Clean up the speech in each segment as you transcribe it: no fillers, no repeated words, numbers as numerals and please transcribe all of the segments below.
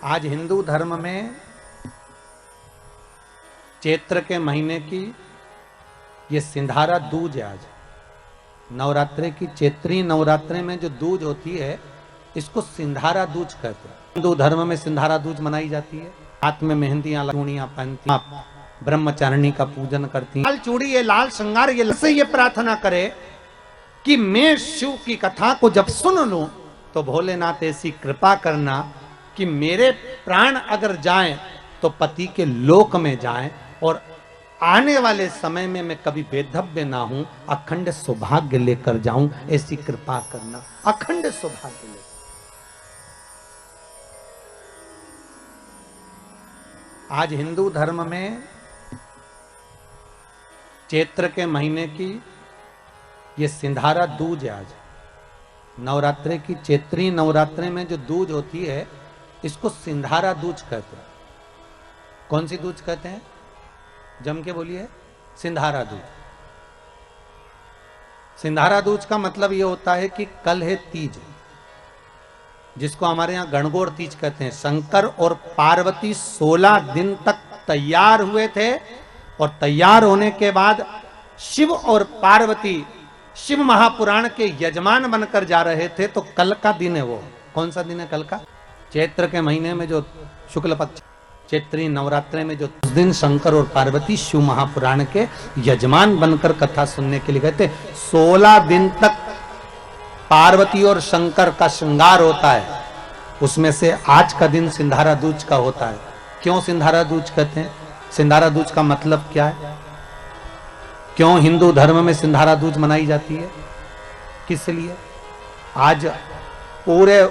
आज हिंदू धर्म में चैत्र के महीने की ये सिंधारा दूज है। आज नवरात्रे की चैत्री नवरात्रे में जो दूज होती है इसको सिंधारा दूज कहते हैं। हिंदू धर्म में सिंधारा दूज मनाई जाती है। हाथ में मेहंदियां चूड़ियां पहनती हैं, ब्रह्मचारिणी का पूजन करती हैं। लाल चूड़ी ये लाल श्रृंगार ये प्रार्थना करे कि मैं शिव की कथा को जब सुन लूं तो भोलेनाथ ऐसी कृपा करना कि मेरे प्राण अगर जाएं तो पति के लोक में जाएं और आने वाले समय में मैं कभी बेधव्य ना हूं, अखंड सौभाग्य लेकर जाऊं, ऐसी कृपा करना। अखंड सौभाग्य लेकर। आज हिंदू धर्म में चैत्र के महीने की ये सिंधारा दूज है। आज नवरात्रे की चैत्री नवरात्रे में जो दूज होती है इसको सिंधारा दूज कहते हैं। कौन सी दूज कहते हैं? जम के बोलिए। सिंधारा दूज। सिंधारा दूज का मतलब यह होता है कि कल है तीज, जिसको हमारे यहां गणगौर तीज कहते हैं। शंकर और पार्वती 16 दिन तक तैयार हुए थे और तैयार होने के बाद शिव और पार्वती शिव महापुराण के यजमान बनकर जा रहे थे। तो कल का दिन है वो। कौन सा दिन है कल का? चैत्र के महीने में जो शुक्ल पक्ष चैत्री नवरात्रे में जो दिन शंकर और पार्वती शिव महापुराण के यजमान बनकर कथा सुनने के लिए गए थे। 16 दिन तक पार्वती और शंकर का श्रृंगार होता है। उसमें से आज का दिन सिंधारा दूज का होता है। क्यों सिंधारा दूज कहते हैं? सिंधारा दूज का मतलब क्या है? क्यों हिंदू धर्म में सिंधारा दूज मनाई जाती है? किस लिए? आज पूरे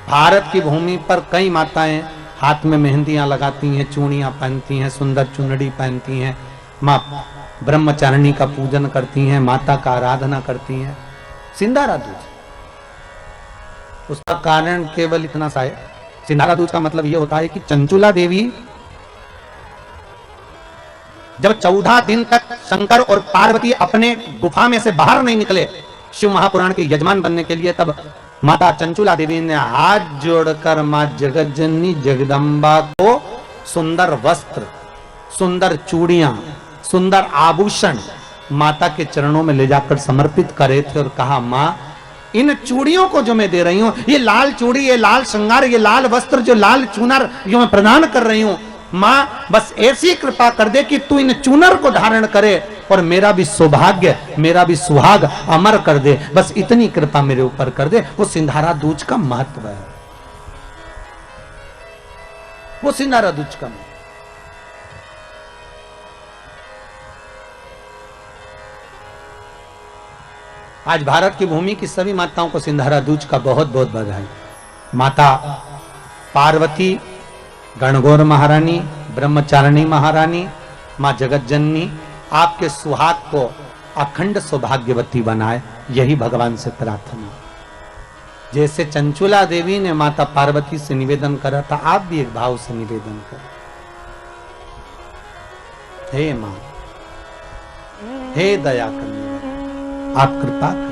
भारत की भूमि पर कई माताएं हाथ में मेहंदियां लगाती हैं, चूड़ियां पहनती हैं, सुंदर चुनरी पहनती हैं, मां ब्रह्मचारिणी का पूजन करती हैं, माता का आराधना करती हैं। सिंधारा दूज, उसका कारण केवल इतना सा है। सिंधारा दूज का मतलब यह होता है कि चंचुला देवी जब 14 दिन तक शंकर और पार्वती अपने गुफा में से बाहर नहीं निकले शिव महापुराण के यजमान बनने के लिए, तब माता चंचुला देवी ने हाथ जोड़कर मां जगज्जननी जगदम्बा को सुंदर वस्त्र, सुंदर चूड़ियां, सुंदर आभूषण माता के चरणों में ले जाकर समर्पित करे थे और कहा, मां इन चूड़ियों को जो मैं दे रही हूं, ये लाल चूड़ी, ये लाल श्रृंगार, ये लाल वस्त्र, जो लाल चूनर जो मैं प्रदान कर रही हूं, मां बस ऐसी कृपा कर दे कि तू इन चूनर को धारण करे और मेरा भी सौभाग्य, मेरा भी सुहाग अमर कर दे। बस इतनी कृपा मेरे ऊपर कर दे। वो सिंधारा दूज का महत्व है। वो सिंधारा दूज का महत्व। आज भारत की भूमि की सभी माताओं को सिंधारा दूज का बहुत बहुत बधाई। माता पार्वती, गणगौर महारानी, ब्रह्मचारिणी महारानी, मां जगज्जननी आपके सुहाग को अखंड सौभाग्यवती बनाए, यही भगवान से प्रार्थना। जैसे चंचुला देवी ने माता पार्वती से निवेदन करा था, आप भी एक भाव से निवेदन करें। हे मां, हे दया करने, आप कृपा करें।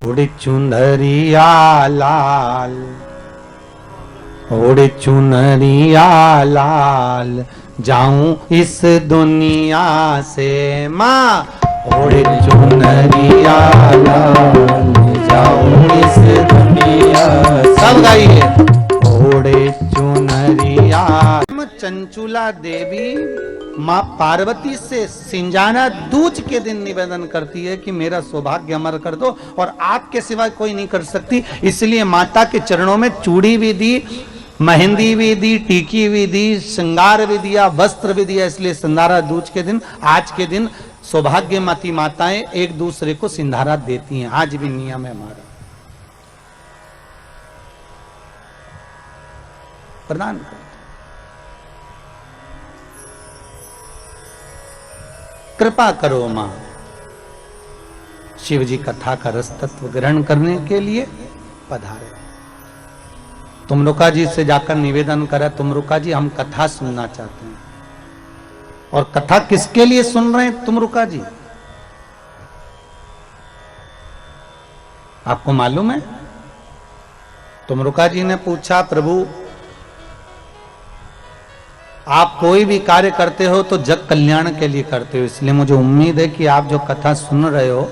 ओढ़े चुनरिया लाल, ओढ़े चुनरिया लाल, जाऊं इस दुनिया से मां। ओढ़े चुनरिया लाल, जाऊं इस दुनिया। सब गाइए। ओढ़े चुनरिया। चंचुला देवी मां पार्वती से सिंजाना दूज के दिन निवेदन करती है कि मेरा सौभाग्य अमर कर दो और आपके सिवा कोई नहीं कर सकती। इसलिए माता के चरणों में चूड़ी भी दी, मेहंदी भी दी, टीकी भी दी, श्रृंगार भी दिया, वस्त्र भी दिया। इसलिए सिंधारा दूज के दिन, आज के दिन सौभाग्यवती माताएं एक दूसरे को सिंधारा देती हैं। आज भी नियम है हमारा। प्रदान कर। कृपा करो मां। शिव जी कथा का रस तत्व ग्रहण करने के लिए पधारे। तुमरुका जी से जाकर निवेदन करा, तुमरुका जी हम कथा सुनना चाहते हैं। और कथा किसके लिए सुन रहे हैं तुमरुका जी? आपको मालूम है? तुमरुका जी ने पूछा, प्रभु आप कोई भी कार्य करते हो तो जग कल्याण के लिए करते हो, इसलिए मुझे उम्मीद है कि आप जो कथा सुन रहे हो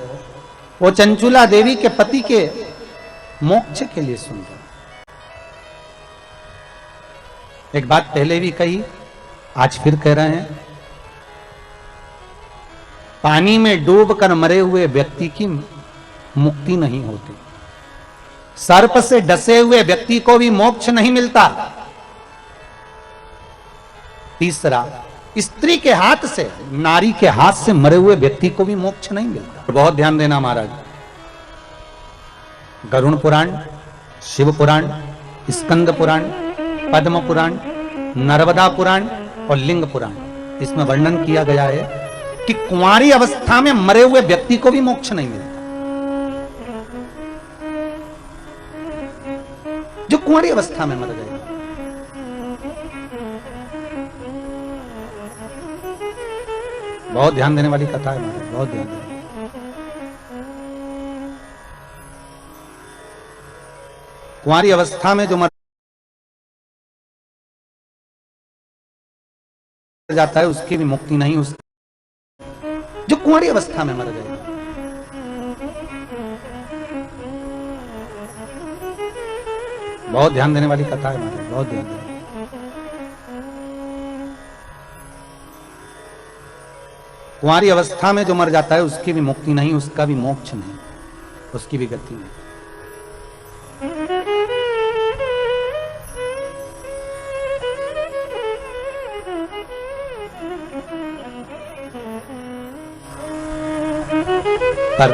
वो चंचुला देवी के पति के मोक्ष के लिए सुन रहे हो। एक बात पहले भी कही, आज फिर कह रहे हैं, पानी में डूबकर मरे हुए व्यक्ति की मुक्ति नहीं होती, सर्प से डसे हुए व्यक्ति को भी मोक्ष नहीं मिलता। तीसरा, स्त्री के हाथ से, नारी के हाथ से मरे हुए व्यक्ति को भी मोक्ष नहीं मिलता। बहुत ध्यान देना महाराज, गरुण पुराण, शिव पुराण, स्कंद पुराण, पद्म पुराण, नर्मदा पुराण और लिंग पुराण, इसमें वर्णन किया गया है कि कुंवारी अवस्था में मरे हुए व्यक्ति को भी मोक्ष नहीं मिलता। जो कुंवारी अवस्था में मर गए, बहुत ध्यान देने वाली कथा है महाराज, बहुत ध्यान देने। कुंवारी अवस्था में जो मर जाता है उसकी भी मुक्ति नहीं, उस जो कुंवारी अवस्था में मर गए। बहुत ध्यान देने वाली कथा है महाराज, बहुत ध्यान देने। कुंवारी अवस्था में जो मर जाता है उसकी भी मुक्ति नहीं, उसका भी मोक्ष नहीं, उसकी भी गति नहीं। पर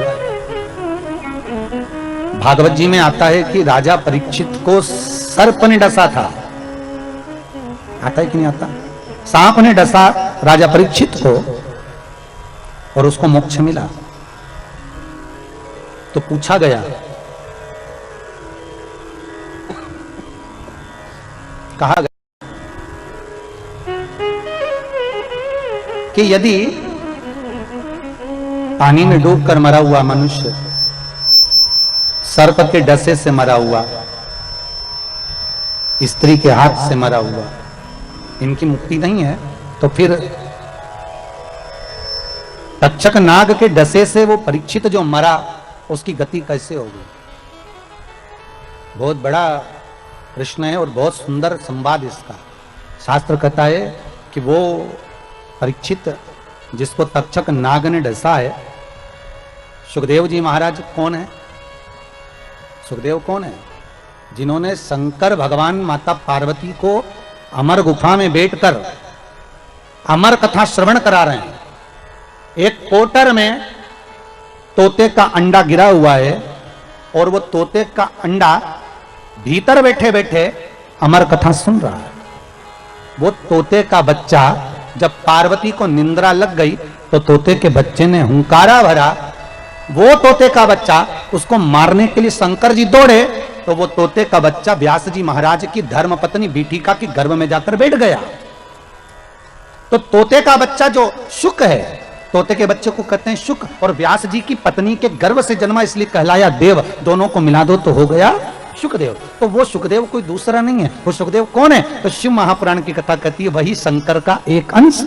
भागवत जी में आता है कि राजा परीक्षित को सर्प ने डसा था। आता है कि नहीं आता? सांप ने डसा राजा परीक्षित को और उसको मोक्ष मिला। तो पूछा गया, कहा गया कि यदि पानी में डूबकर मरा हुआ मनुष्य सर्प के डसे से मरा हुआ, स्त्री के हाथ से मरा हुआ, इनकी मुक्ति नहीं है, तो फिर तक्षक नाग के डसे से वो परीक्षित जो मरा उसकी गति कैसे होगी? बहुत बड़ा प्रश्न है और बहुत सुंदर संवाद इसका। शास्त्र कहता है कि वो परीक्षित जिसको तक्षक नाग ने डसा है, सुखदेव जी महाराज कौन है? सुखदेव कौन है? जिन्होंने शंकर भगवान माता पार्वती को अमर गुफा में बैठकर अमर कथा श्रवण करा रहे हैं। एक पोटर में तोते का अंडा गिरा हुआ है और वो तोते का अंडा भीतर बैठे बैठे अमर कथा सुन रहा है। वो तोते का बच्चा, जब पार्वती को निंद्रा लग गई तो तोते के बच्चे ने हुंकारा भरा। वो तोते का बच्चा, उसको मारने के लिए शंकर जी दौड़े तो वो तोते का बच्चा व्यास जी महाराज की धर्मपत्नी बीठिका के गर्भ में जाकर बैठ गया। तो तोते का बच्चा जो शुक है, तोते के बच्चे को कहते हैं शुक, और व्यास जी की पत्नी के गर्भ से जन्मा इसलिए कहलाया देव। दोनों को मिला दो तो हो गया शुकदेव। तो वो शुकदेव कोई दूसरा नहीं है। वो शुकदेव कौन है? तो शिव महापुराण की कथा कहती है वही शंकर का एक अंश,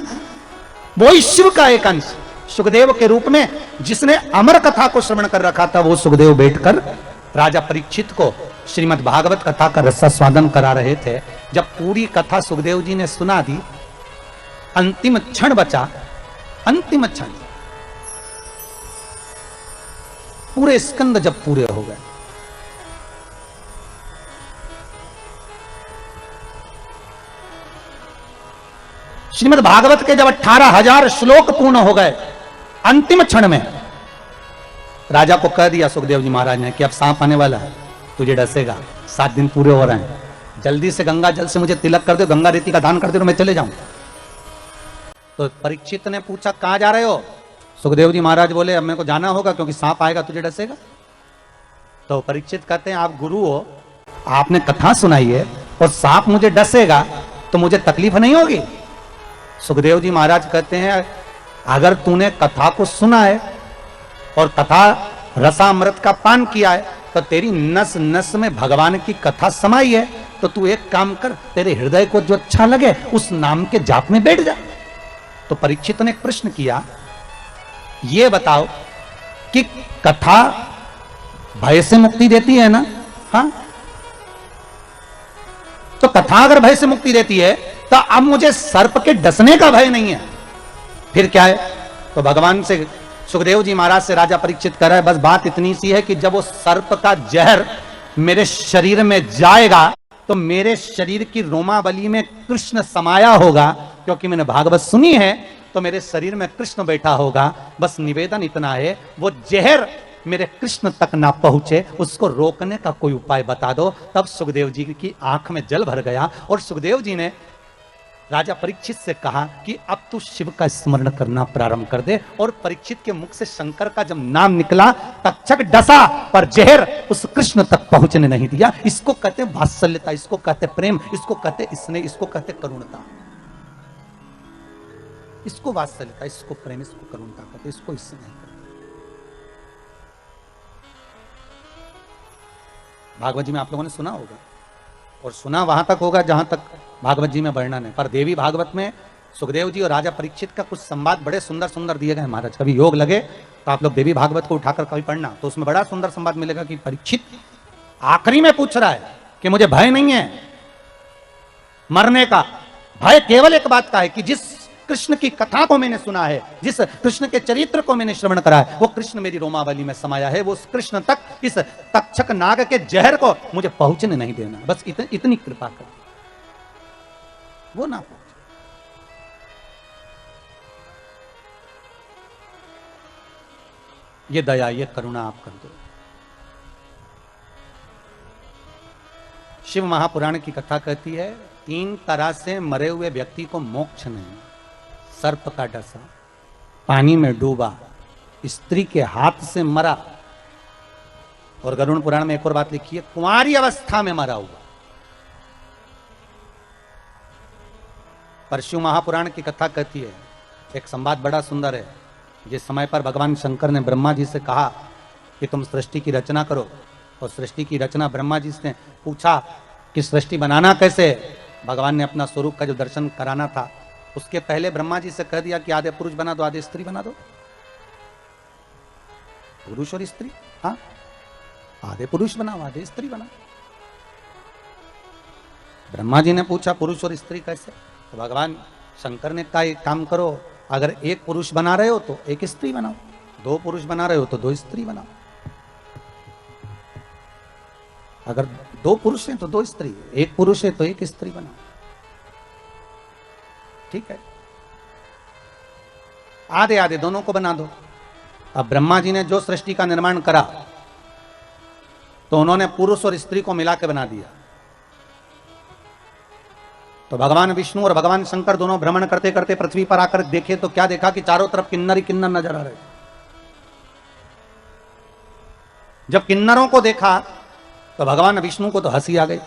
वही शिव का एक अंश सुखदेव के रूप में, जिसने अमर कथा को श्रवण कर रखा था। वो सुखदेव बैठकर राजा परीक्षित को श्रीमद् भागवत कथा का रसास्वादन करा रहे थे। जब पूरी कथा सुखदेव जी ने सुना दी, अंतिम क्षण बचा, अंतिम क्षण, पूरे स्कंद जब पूरे हो गए, श्रीमद् भागवत के जब 18,000 श्लोक पूर्ण हो गए, अंतिम क्षण में राजा को कह दिया सुखदेव जी महाराज ने कि अब सांप आने वाला है, तुझे डसेगा, 7 दिन पूरे हो रहे हैं, जल्दी से गंगा जल से मुझे तिलक कर दो, गंगा रेती का दान कर दो, मैं चले जाऊं। तो परीक्षित ने पूछा कहां जा रहे हो? सुखदेव जी महाराज बोले अब मेरे को जाना होगा क्योंकि सांप आएगा तुझे डसेगा। तो परीक्षित कहते हैं आप गुरु हो, आपने कथा सुनाई है और सांप मुझे डसेगा तो मुझे तकलीफ नहीं होगी? सुखदेव जी महाराज कहते हैं अगर तूने कथा को सुना है और कथा रसामृत का पान किया है तो तेरी नस नस में भगवान की कथा समाई है, तो तू एक काम कर, तेरे हृदय को जो अच्छा लगे उस नाम के जाप में बैठ जा। तो परीक्षित ने एक प्रश्न किया, ये बताओ कि कथा भय से मुक्ति देती है ना? हाँ, तो कथा अगर भय से मुक्ति देती है तो अब मुझे सर्प के डसने का भय नहीं है, फिर क्या है? तो भगवान से सुखदेव जी महाराज से राजा परीक्षित कर रहा है, बस बात इतनी सी है कि जब वो सर्प का जहर मेरे शरीर में जाएगा तो मेरे शरीर की रोमावली में कृष्ण समाया होगा, क्योंकि मैंने भागवत सुनी है तो मेरे शरीर में कृष्ण बैठा होगा। बस निवेदन इतना है, वो जहर मेरे कृष्ण तक ना पहुंचे, उसको रोकने का कोई उपाय बता दो। तब सुखदेव जी की आंख में जल भर गया और सुखदेव जी ने राजा परीक्षित से कहा कि अब तू शिव का स्मरण करना प्रारंभ कर दे। और परीक्षित के मुख से शंकर का जब नाम निकला, तक्षक डसा पर जहर उस कृष्ण तक पहुंचने नहीं दिया। इसको कहते हैं वात्सल्यता, इसको कहते प्रेम, इसको कहते स्नेह, इसको कहते करुणता। इसको वात्सल्यता, इसको प्रेम, इसको करुणता कहते, इसको स्नेह कहते। भागवत जी में आप लोगों ने सुना होगा, और सुना वहां तक होगा जहां तक भागवत जी में वर्णन है। पर देवी भागवत में सुखदेव जी और राजा परीक्षित का कुछ संवाद बड़े सुंदर सुंदर दिए गए महाराज। कभी योग लगे तो आप लोग देवी भागवत को उठाकर कभी पढ़ना, तो उसमें बड़ा सुंदर संवाद मिलेगा कि परीक्षित आखिरी में पूछ रहा है कि मुझे भय नहीं है मरने का, भय केवल एक बात का है कि जिस कृष्ण की कथा को मैंने सुना है, जिस कृष्ण के चरित्र को मैंने श्रवण करा है, वो कृष्ण मेरी रोमावली में समाया है। वो कृष्ण तक इस तक्षक नाग के जहर को मुझे पहुंचने नहीं देना, बस इतनी कृपा कर, वो ना पहुंचे। ये दया, ये करुणा आप कर दो। शिव महापुराण की कथा कहती है, 3 तरह से मरे हुए व्यक्ति को मोक्ष नहीं। सर्प का डसा, पानी में डूबा, स्त्री के हाथ से मरा, और गरुड़ पुराण में एक और बात लिखी है, कुंवारी अवस्था में मरा हुआ। पर शिव महापुराण की कथा कहती है, एक संवाद बड़ा सुंदर है। जिस समय पर भगवान शंकर ने ब्रह्मा जी से कहा कि तुम सृष्टि की रचना करो, और सृष्टि की रचना ब्रह्मा जी से पूछा कि सृष्टि बनाना कैसे, भगवान ने अपना स्वरूप का जो दर्शन कराना था, उसके पहले ब्रह्मा जी से कह दिया कि आधे पुरुष बना दो, आधे स्त्री बना दो। पुरुष और स्त्री, हाँ, आधे पुरुष बनाओ, आधे स्त्री बनाओ। ब्रह्मा जी ने पूछा पुरुष और स्त्री कैसे, तो भगवान शंकर ने कहा एक काम करो, अगर एक पुरुष बना रहे हो तो एक स्त्री बनाओ, 2 पुरुष बना रहे हो तो 2 स्त्री बनाओ, अगर 2 पुरुष हैं तो 2 स्त्री, 1 पुरुष है तो 1 स्त्री बनाओ। ठीक है, आधे आधे दोनों को बना दो। अब ब्रह्मा जी ने जो सृष्टि का निर्माण करा तो उन्होंने पुरुष और स्त्री को मिला के बना दिया। तो भगवान विष्णु और भगवान शंकर दोनों भ्रमण करते करते पृथ्वी पर आकर देखे तो क्या देखा कि चारों तरफ किन्नर ही किन्नर नजर आ रहे। जब किन्नरों को देखा तो भगवान विष्णु को तो हंसी आ गई।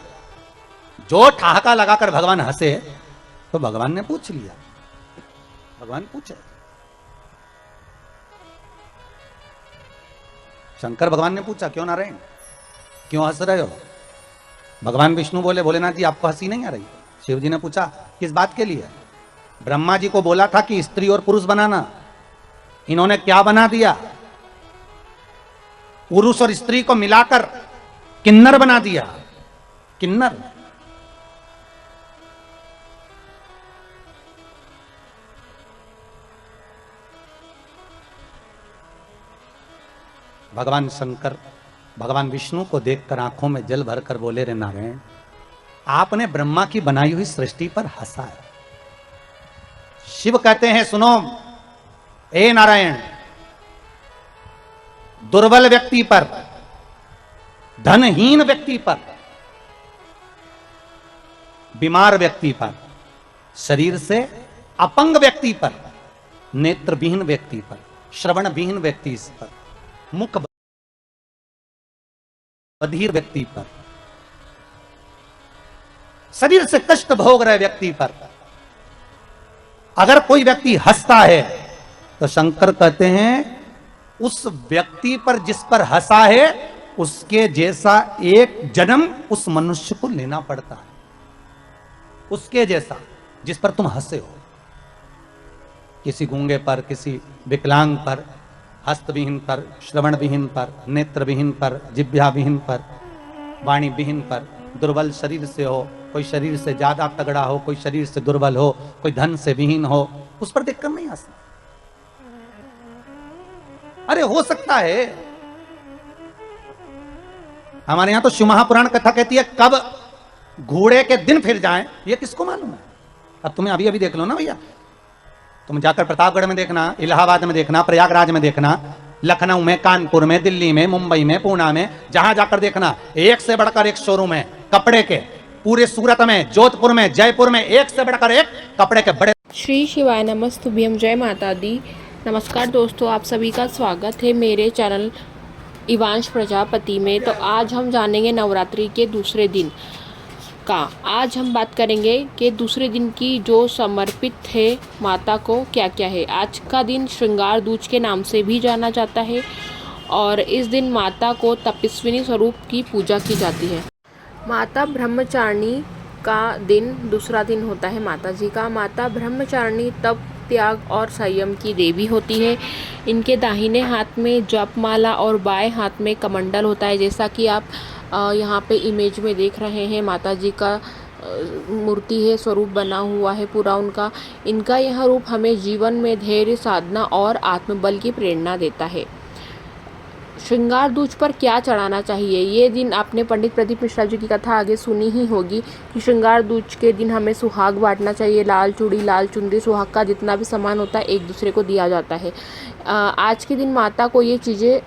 जो ठहाका लगाकर भगवान हंसे तो भगवान ने पूछ लिया, भगवान पूछे, शंकर भगवान ने पूछा क्यों नारायण क्यों हंस रहे हो? भगवान विष्णु बोले, भोलेनाथ जी आपको हंसी नहीं आ रही? शिव जी ने पूछा किस बात के लिए? ब्रह्मा जी को बोला था कि स्त्री और पुरुष बनाना, इन्होंने क्या बना दिया? पुरुष और स्त्री को मिलाकर किन्नर बना दिया। किन्नर, भगवान शंकर भगवान विष्णु को देखकर आंखों में जल भरकर बोले, रे नारायण आपने ब्रह्मा की बनाई हुई सृष्टि पर हंसा है। शिव कहते हैं सुनो ए नारायण, दुर्बल व्यक्ति पर, धनहीन व्यक्ति पर, बीमार व्यक्ति पर, शरीर से अपंग व्यक्ति पर, नेत्रविहीन व्यक्ति पर, श्रवणविहीन व्यक्ति पर, मुख बधिर व्यक्ति पर, शरीर से कष्ट भोग रहे व्यक्ति पर अगर कोई व्यक्ति हंसता है तो शंकर कहते हैं उस व्यक्ति पर जिस पर हंसा है उसके जैसा एक जन्म उस मनुष्य को लेना पड़ता है, उसके जैसा जिस पर तुम हंसे हो। किसी गूंगे पर, किसी विकलांग पर, हस्तविहीन पर, श्रवण विहीन पर, नेत्र विहीन पर, जिह्वा विहीन पर, वाणी विहीन पर, दुर्बल शरीर से हो, कोई शरीर से ज्यादा तगड़ा हो, कोई शरीर से दुर्बल हो, कोई धन से विहीन हो, उस पर देखकर नहीं हंसना। अरे हो सकता है, हमारे यहां तो शिव महापुराण कथा कहती है कब घोड़े के दिन फिर जाएं, ये किसको मालूम है। अब तुम्हें अभी अभी देख लो ना भैया, तुम जाकर प्रतापगढ़ में देखना, इलाहाबाद में देखना, प्रयागराज में देखना, लखनऊ में, कानपुर में, दिल्ली में, मुंबई में, पुणे में, जहां जाकर देखना एक से बढ़कर एक शोरूम है कपड़े के। पूरे सूरत में, जोधपुर में, जयपुर में एक से बढ़कर एक कपड़े के बड़े। श्री शिवाय नमस्तुभ्यम, जय माता दी। नमस्कार दोस्तों, आप सभी का स्वागत है मेरे चैनल इवांश प्रजापति में। तो आज हम जानेंगे नवरात्रि के दूसरे दिन का। आज हम बात करेंगे कि दूसरे दिन की जो समर्पित है माता को क्या क्या है। आज का दिन श्रृंगार दूज के नाम से भी जाना जाता है और इस दिन माता को तपस्विनी स्वरूप की पूजा की जाती है। माता ब्रह्मचारिणी का दिन दूसरा दिन होता है माता जी का। माता ब्रह्मचारिणी तप, त्याग और संयम की देवी होती है। इनके दाहिने हाथ में जपमाला और बाएं हाथ में कमंडल होता है, जैसा कि आप यहाँ पे इमेज में देख रहे हैं। माता जी का मूर्ति है, स्वरूप बना हुआ है पूरा उनका। इनका यह रूप हमें जीवन में धैर्य, साधना और आत्मबल की प्रेरणा देता है। श्रृंगार दूज पर क्या चढ़ाना चाहिए? ये दिन आपने पंडित प्रदीप मिश्रा जी की कथा आगे सुनी ही होगी कि श्रृंगार दूज के दिन हमें सुहाग बांटना चाहिए। लाल चूड़ी, लाल चुनरी, सुहाग का जितना भी सामान होता है एक दूसरे को दिया जाता है। आज के दिन माता को ये चीज़ें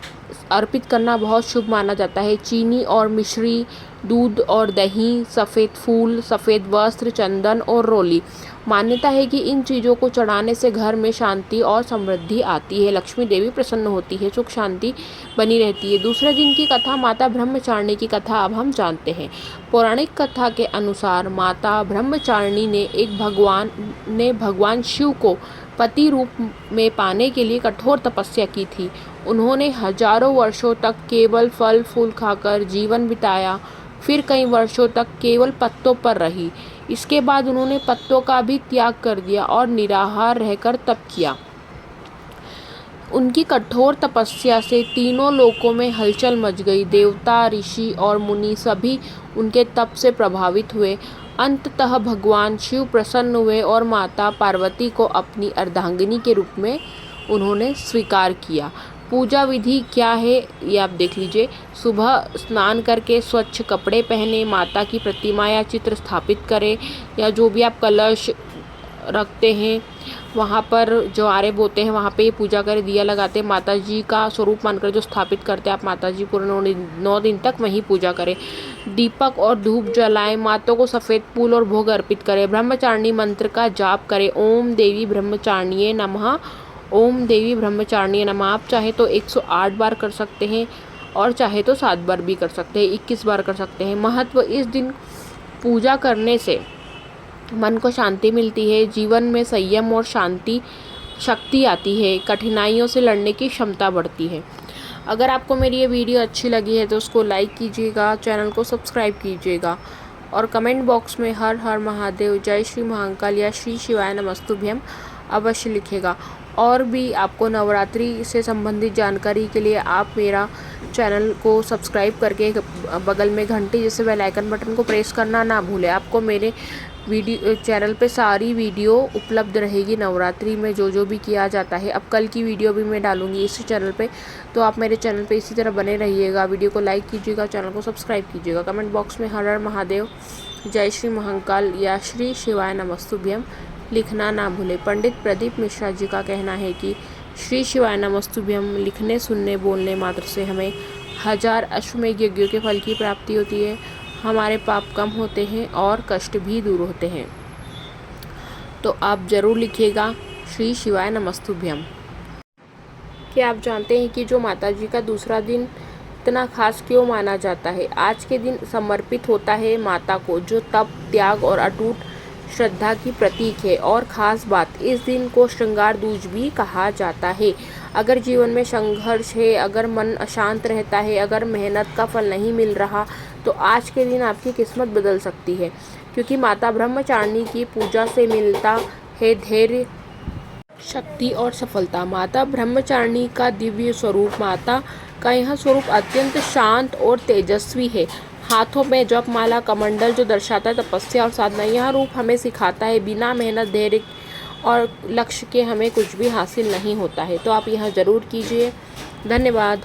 अर्पित करना बहुत शुभ माना जाता है। चीनी और मिश्री, दूध और दही, सफ़ेद फूल, सफ़ेद वस्त्र, चंदन और रोली। मान्यता है कि इन चीज़ों को चढ़ाने से घर में शांति और समृद्धि आती है, लक्ष्मी देवी प्रसन्न होती है, सुख शांति बनी रहती है। दूसरे दिन की कथा, माता ब्रह्मचारिणी की कथा अब हम जानते हैं। पौराणिक कथा के अनुसार माता ब्रह्मचारिणी ने भगवान शिव को पति रूप में पाने के लिए कठोर तपस्या की थी। उन्होंने हजारों वर्षों तक केवल फल फूल खाकर जीवन बिताया, फिर कई वर्षों तक केवल पत्तों पर रही। इसके बाद उन्होंने पत्तों का भी त्याग कर दिया और निराहार रहकर तप किया। उनकी कठोर तपस्या से तीनों लोकों में हलचल मच गई। देवता, ऋषि और मुनि सभी उनके तप से प्रभावित हुए। अंततः भगवान शिव प्रसन्न हुए और माता पार्वती को अपनी अर्धांगिनी के रूप में उन्होंने स्वीकार किया। पूजा विधि क्या है ये आप देख लीजिए। सुबह स्नान करके स्वच्छ कपड़े पहने, माता की प्रतिमा या चित्र स्थापित करें, या जो भी आप कलश रखते हैं वहाँ पर जो आरे बोते हैं वहाँ पे पूजा करें, दिया लगाते हैं। माता जी का स्वरूप मानकर जो स्थापित करते हैं आप, माता जी पूरे 9 दिन तक वहीं पूजा करें। दीपक और धूप जलाएं, माता को सफ़ेद फूल और भोग अर्पित करें। ब्रह्मचारिणी मंत्र का जाप करें, ओम देवी ब्रह्मचारिण्ये नमः, ओम देवी ब्रह्मचारिण्ये नमः। आप चाहे तो 108 बार कर सकते हैं और चाहे तो 7 बार भी कर सकते हैं, 21 बार कर सकते हैं। महत्व, इस दिन पूजा करने से मन को शांति मिलती है, जीवन में संयम और शक्ति आती है, कठिनाइयों से लड़ने की क्षमता बढ़ती है। अगर आपको मेरी ये वीडियो अच्छी लगी है तो उसको लाइक कीजिएगा, चैनल को सब्सक्राइब कीजिएगा और कमेंट बॉक्स में हर हर महादेव, जय श्री महाकाल या श्री शिवाय नमस्तुभ्यम अवश्य लिखेगा। और भी आपको नवरात्रि से संबंधित जानकारी के लिए आप मेरा चैनल को सब्सक्राइब करके बगल में घंटी जैसे बेल आइकन बटन को प्रेस करना ना भूलें। आपको मेरे वीडियो चैनल पे सारी वीडियो उपलब्ध रहेगी नवरात्रि में जो भी किया जाता है। अब कल की वीडियो भी मैं डालूंगी इसी चैनल पे, तो आप मेरे चैनल पे इसी तरह बने रहिएगा। वीडियो को लाइक कीजिएगा, चैनल को सब्सक्राइब कीजिएगा। कमेंट बॉक्स में हर हर महादेव, जय श्री महाकाल या श्री शिवाय नमस्तुभ्यम लिखना ना भूलें। पंडित प्रदीप मिश्रा जी का कहना है कि श्री शिवाय नमस्तुभ्यम लिखने, सुनने, बोलने मात्र से हमें 1000 अश्वमेध यज्ञों के फल की प्राप्ति होती है, हमारे पाप कम होते हैं और कष्ट भी दूर होते हैं। तो आप ज़रूर लिखिएगा श्री शिवाय नमस्तुभ्यम। क्या आप जानते हैं कि जो माता जी का दूसरा दिन इतना खास क्यों माना जाता है? आज के दिन समर्पित होता है माता को, जो तप, त्याग और अटूट श्रद्धा की प्रतीक है। और ख़ास बात, इस दिन को श्रृंगार दूज भी कहा जाता है। अगर जीवन में संघर्ष है, अगर मन अशांत रहता है, अगर मेहनत का फल नहीं मिल रहा, तो आज के दिन आपकी किस्मत बदल सकती है, क्योंकि माता ब्रह्मचारिणी की पूजा से मिलता है धैर्य, शक्ति और सफलता। माता ब्रह्मचारिणी का दिव्य स्वरूप, माता का यह स्वरूप अत्यंत शांत और तेजस्वी है। हाथों में जपमाला, कमंडल जो दर्शाता है तपस्या और साधना। यह रूप हमें सिखाता है बिना मेहनत, धैर्य और लक्ष्य के हमें कुछ भी हासिल नहीं होता है। तो आप यह जरूर कीजिए। धन्यवाद।